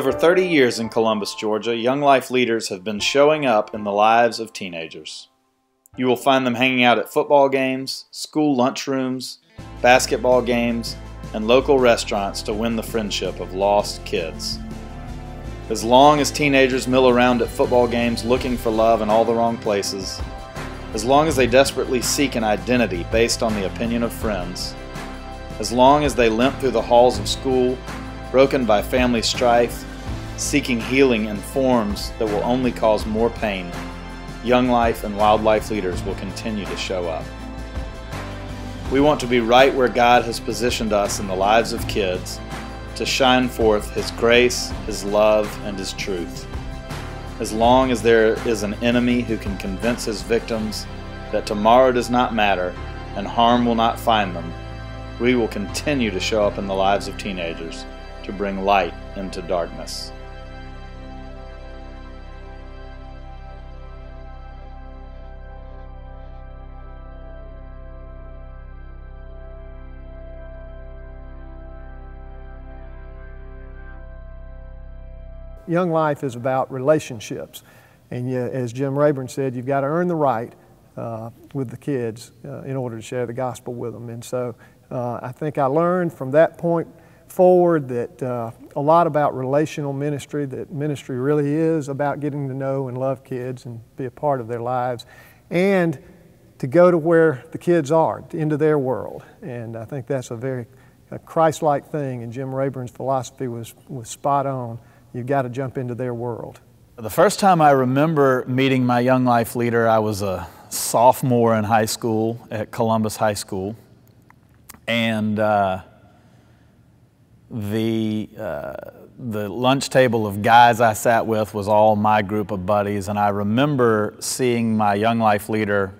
over 30 years in Columbus, Georgia, Young Life leaders have been showing up in the lives of teenagers. You will find them hanging out at football games, school lunchrooms, basketball games, and local restaurants to win the friendship of lost kids. As long as teenagers mill around at football games looking for love in all the wrong places, as long as they desperately seek an identity based on the opinion of friends, as long as they limp through the halls of school, broken by family strife, seeking healing in forms that will only cause more pain, Young Life and Wildlife leaders will continue to show up. We want to be right where God has positioned us in the lives of kids to shine forth His grace, His love, and His truth. As long as there is an enemy who can convince his victims that tomorrow does not matter and harm will not find them, we will continue to show up in the lives of teenagers to bring light into darkness. Young Life is about relationships, and as Jim Rayburn said, you've got to earn the right with the kids in order to share the gospel with them. And so I think I learned from that point forward that a lot about relational ministry, that ministry really is about getting to know and love kids and be a part of their lives, and to go to where the kids are, into their world. And I think that's a very Christ-like thing, and Jim Rayburn's philosophy was spot on. You've got to jump into their world. The first time I remember meeting my Young Life leader, I was a sophomore in high school at Columbus High School. And the lunch table of guys I sat with was all my group of buddies. And I remember seeing my Young Life leader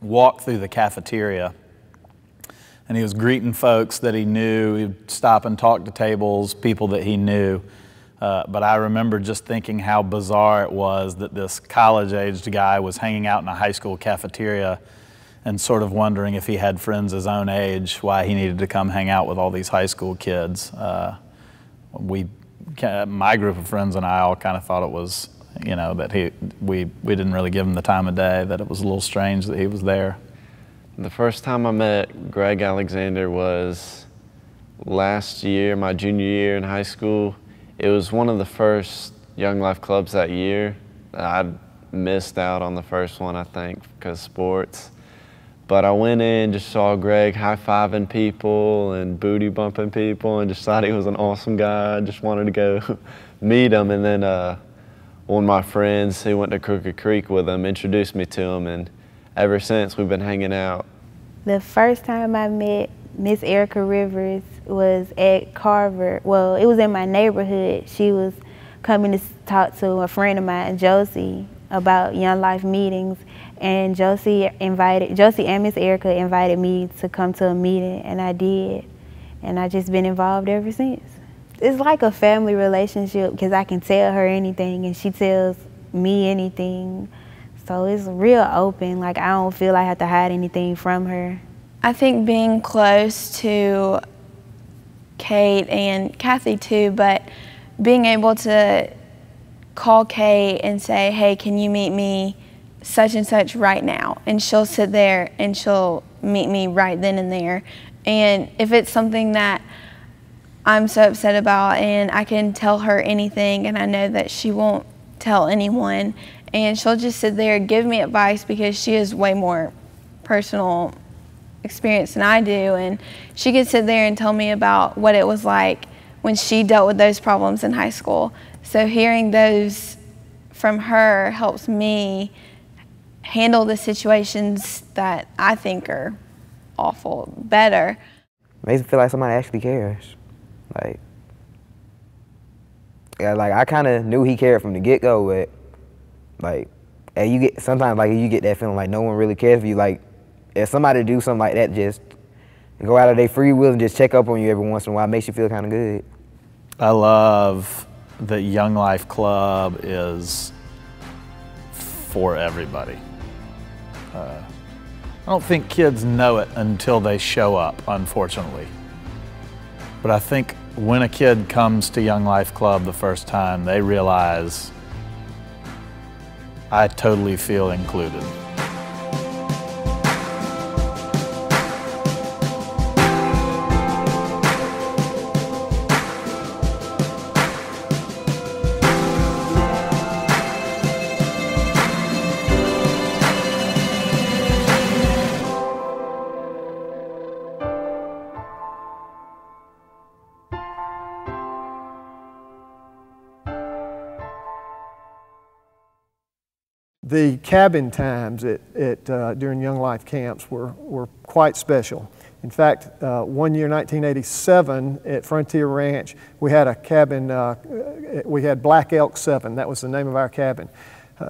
walk through the cafeteria. And he was greeting folks that he knew. He'd stop and talk to tables, people that he knew. But I remember just thinking how bizarre it was that this college-aged guy was hanging out in a high school cafeteria and sort of wondering if he had friends his own age, why he needed to come hang out with all these high school kids. My group of friends and I all kind of thought it was, you know, that we didn't really give him the time of day, that it was a little strange that he was there. The first time I met Greg Alexander was last year, my junior year in high school. It was one of the first Young Life clubs that year. I missed out on the first one, I think, because sports. But I went in, just saw Greg high-fiving people and booty bumping people, and just thought he was an awesome guy. I just wanted to go meet him. And then one of my friends who went to Crooked Creek with him introduced me to him, and ever since we've been hanging out. The first time I met Miss Erica Rivers was at Carver. Well, it was in my neighborhood. She was coming to talk to a friend of mine, Josie, about Young Life meetings. And Josie and Miss Erica invited me to come to a meeting, and I did. And I've just been involved ever since. It's like a family relationship because I can tell her anything and she tells me anything. So it's real open. Like, I don't feel I have to hide anything from her. I think being close to Kate and Kathy too, but being able to call Kate and say, hey, can you meet me such and such right now? And she'll sit there and she'll meet me right then and there. And if it's something that I'm so upset about and I can tell her anything and I know that she won't tell anyone, and she'll just sit there and give me advice because she has way more personal experience than I do, and she could sit there and tell me about what it was like when she dealt with those problems in high school. So hearing those from her helps me handle the situations that I think are awful better. Makes me feel like somebody actually cares. Like I kind of knew he cared from the get-go, but like, and you get sometimes like you get that feeling like no one really cares for you. Like, if somebody do something like that, just go out of their free will and just check up on you every once in a while, it makes you feel kind of good. I love that Young Life Club is for everybody. I don't think kids know it until they show up, unfortunately. But I think When a kid comes to Young Life Club the first time, they realize, I totally feel included. The cabin times during Young Life camps were quite special. In fact, one year, 1987, at Frontier Ranch, we had a cabin, we had Black Elk 7, that was the name of our cabin.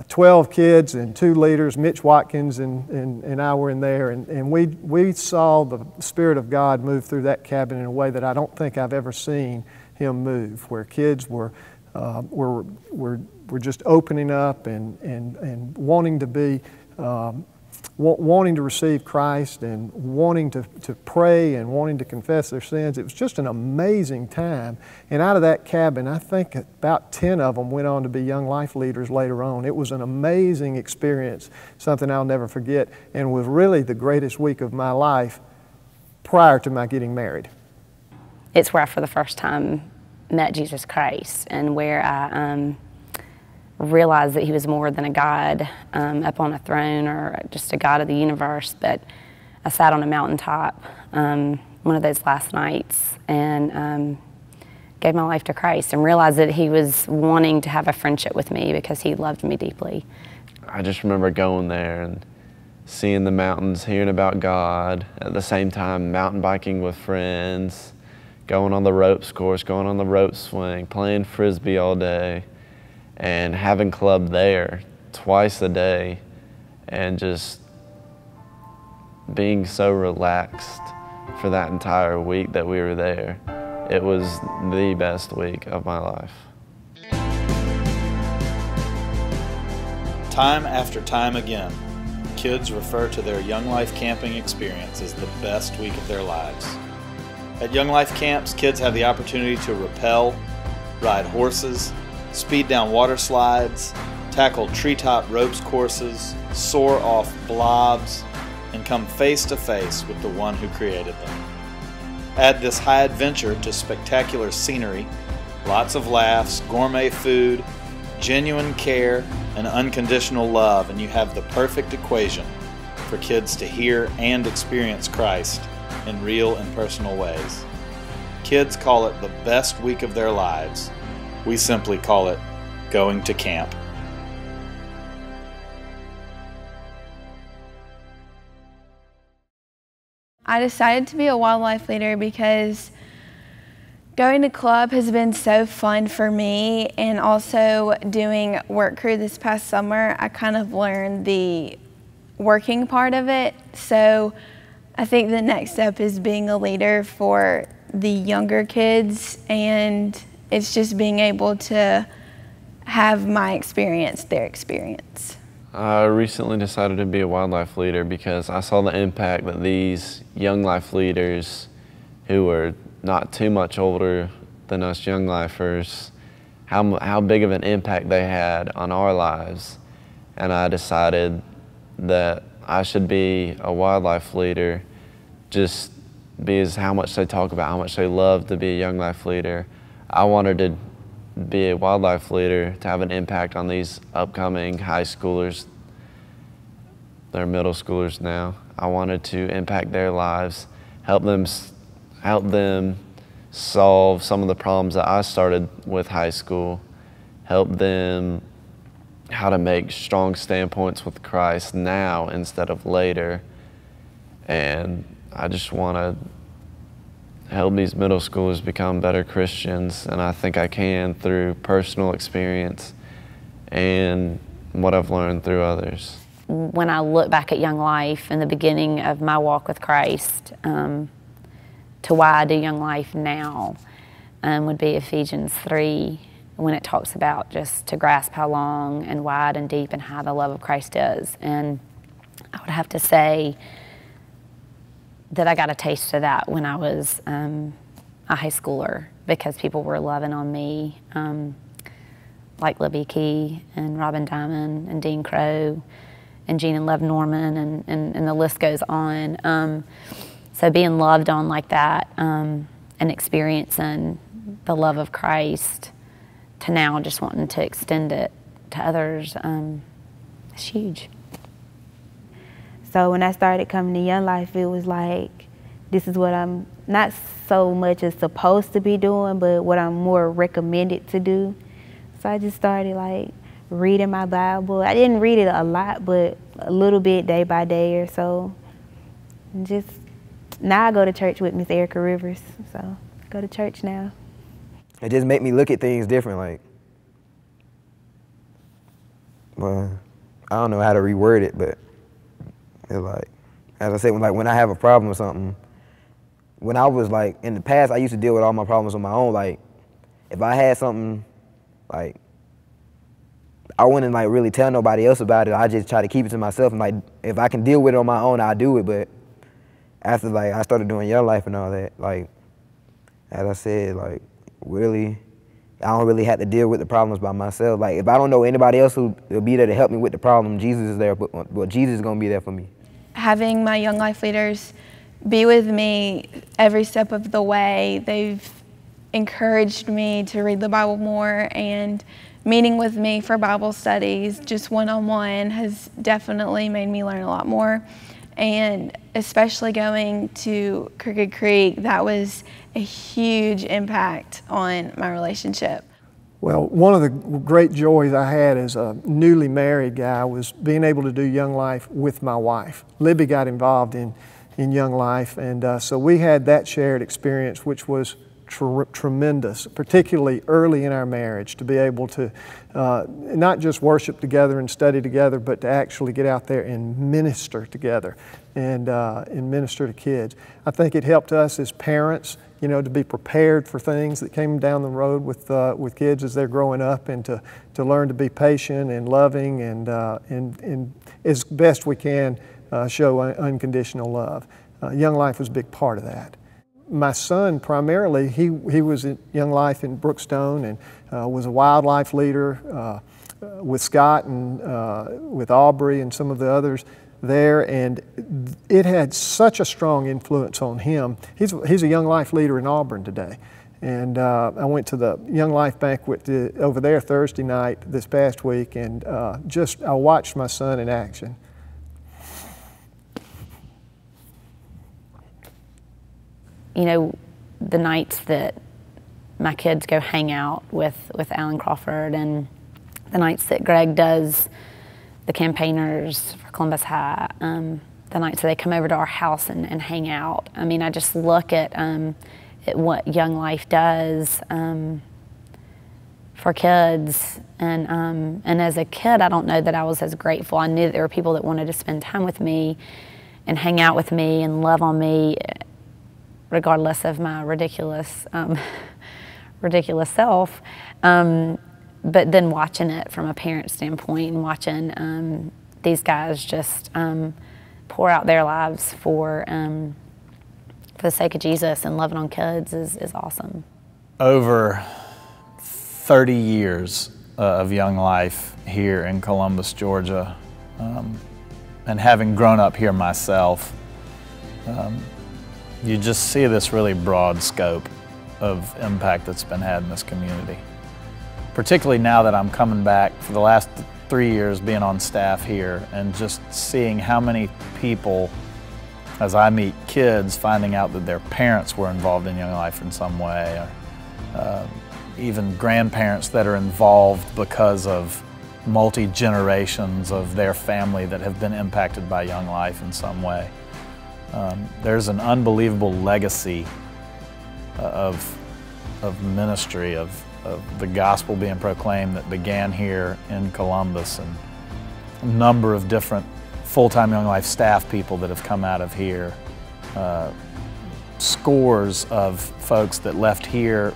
12 kids and 2 leaders, Mitch Watkins and I were in there, and we saw the Spirit of God move through that cabin in a way that I don't think I've ever seen Him move, where kids were just opening up and wanting to be, wanting to receive Christ and wanting to pray and wanting to confess their sins. It was just an amazing time. And out of that cabin, I think about 10 of them went on to be Young Life leaders later on. It was an amazing experience, something I'll never forget, and was really the greatest week of my life prior to my getting married. It's where I, for the first time, met Jesus Christ, and where I realized that He was more than a God up on a throne or just a God of the universe. But I sat on a mountaintop one of those last nights and gave my life to Christ and realized that He was wanting to have a friendship with me because He loved me deeply. I just remember going there and seeing the mountains, hearing about God, at the same time mountain biking with friends, going on the ropes course, going on the rope swing, playing Frisbee all day, and having club there twice a day, and just being so relaxed for that entire week that we were there. It was the best week of my life. Time after time again, kids refer to their Young Life camping experience as the best week of their lives. At Young Life camps, kids have the opportunity to rappel, ride horses, speed down water slides, tackle treetop ropes courses, soar off blobs, and come face to face with the one who created them. Add this high adventure to spectacular scenery, lots of laughs, gourmet food, genuine care, and unconditional love, and you have the perfect equation for kids to hear and experience Christ in real and personal ways. Kids call it the best week of their lives. We simply call it going to camp. I decided to be a wildlife leader because going to club has been so fun for me, and also doing work crew this past summer, I kind of learned the working part of it. So I think the next step is being a leader for the younger kids, and it's just being able to have my experience, their experience. I recently decided to be a wildlife leader because I saw the impact that these Young Life leaders, who were not too much older than us Young Lifers, how big of an impact they had on our lives. And I decided that I should be a wildlife leader, just because how much they talk about how much they love to be a Young Life leader. I wanted to be a wildlife leader to have an impact on these upcoming high schoolers. They're middle schoolers now. I wanted to impact their lives, help them solve some of the problems that I started with high school, help them how to make strong standpoints with Christ now instead of later. And I just want to help these middle schoolers become better Christians, and I think I can through personal experience and what I've learned through others. When I look back at Young Life and the beginning of my walk with Christ, to why I do Young Life now would be Ephesians 3, when it talks about just to grasp how long and wide and deep and high the love of Christ is. And I would have to say that I got a taste of that when I was a high schooler. because people were loving on me, like Libby Key and Robin Diamond and Dean Crow and Gene and Lev Norman, and the list goes on. So being loved on like that and experiencing the love of Christ to now just wanting to extend it to others, it's huge. So when I started coming to Young Life, it was like, this is what I'm not so much as supposed to be doing, but what I'm more recommended to do. So I just started like reading my Bible. I didn't read it a lot, but a little bit day by day or so. And just, now I go to church with Miss Erica Rivers, so I go to church now. It just made me look at things different, like, well, I don't know how to reword it, but it's like, as I said, when I have a problem or something, when I was like, in the past, I used to deal with all my problems on my own. Like, if I had something, like, I wouldn't like really tell nobody else about it. I just try to keep it to myself. And like, if I can deal with it on my own, I'll do it. But after like I started doing Young Life and all that, like, as I said, like, really, I don't really have to deal with the problems by myself. Like, if I don't know anybody else who will be there to help me with the problem, Jesus is there, but Jesus is gonna be there for me. Having my Young Life leaders be with me every step of the way, they've encouraged me to read the Bible more, and meeting with me for Bible studies, just one-on-one, has definitely made me learn a lot more. And especially going to Crooked Creek, that was a huge impact on my relationship. Well, one of the great joys I had as a newly married guy was being able to do Young Life with my wife. Libby got involved in Young Life, and so we had that shared experience, which was tremendous, particularly early in our marriage, to be able to not just worship together and study together, but to actually get out there and minister together and minister to kids. I think it helped us as parents, you know, to be prepared for things that came down the road with kids as they're growing up, and to learn to be patient and loving and as best we can show unconditional love. Young Life was a big part of that. My son, primarily, he was at Young Life in Brookstone and was a wildlife leader with Scott and with Aubrey and some of the others there, and it had such a strong influence on him. He's a Young Life leader in Auburn today. And I went to the Young Life banquet over there Thursday night this past week, and I watched my son in action. You know, the nights that my kids go hang out with Alan Crawford, and the nights that Greg does the campaigners for Columbus High, the nights that they come over to our house and hang out. I mean, I just look at what Young Life does for kids, and as a kid, I don't know that I was as grateful. I knew that there were people that wanted to spend time with me and hang out with me and love on me, regardless of my ridiculous self. But then watching it from a parent standpoint and watching these guys just pour out their lives for the sake of Jesus and loving on kids is awesome. Over 30 years of Young Life here in Columbus, Georgia, and having grown up here myself, you just see this really broad scope of impact that's been had in this community. Particularly now that I'm coming back for the last 3 years being on staff here, and just seeing how many people, as I meet kids, finding out that their parents were involved in Young Life in some way, or even grandparents that are involved because of multi-generations of their family that have been impacted by Young Life in some way. There's an unbelievable legacy of ministry, of the gospel being proclaimed that began here in Columbus, and a number of different full-time Young Life staff people that have come out of here. Scores of folks that left here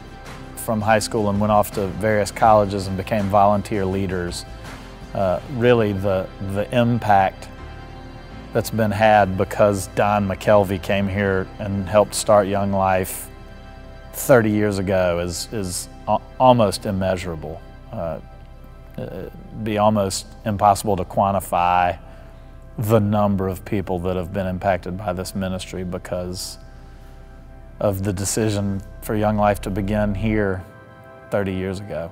from high school and went off to various colleges and became volunteer leaders. Really the impact that's been had because Don McKelvey came here and helped start Young Life 30 years ago is almost immeasurable. It'd be almost impossible to quantify the number of people that have been impacted by this ministry because of the decision for Young Life to begin here 30 years ago.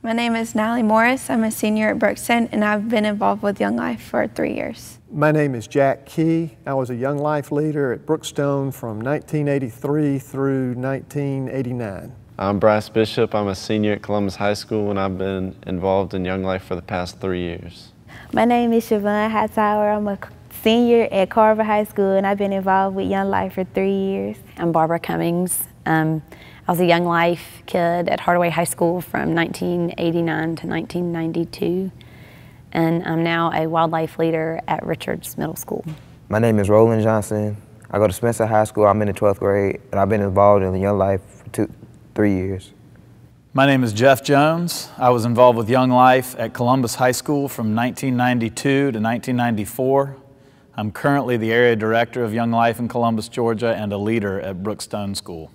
My name is Natalie Morris. I'm a senior at Brookstone, and I've been involved with Young Life for 3 years. My name is Jack Key. I was a Young Life leader at Brookstone from 1983 through 1989. I'm Bryce Bishop. I'm a senior at Columbus High School, and I've been involved in Young Life for the past 3 years. My name is Siobhan Hightower. I'm a senior at Carver High School, and I've been involved with Young Life for 3 years. I'm Barbara Cummings. I was a Young Life kid at Hardaway High School from 1989 to 1992, and I'm now a wildlife leader at Richards Middle School. My name is Roland Johnson. I go to Spencer High School. I'm in the 12th grade, and I've been involved in Young Life for 3 years. My name is Jeff Jones. I was involved with Young Life at Columbus High School from 1992 to 1994. I'm currently the area director of Young Life in Columbus, Georgia, and a leader at Brookstone School.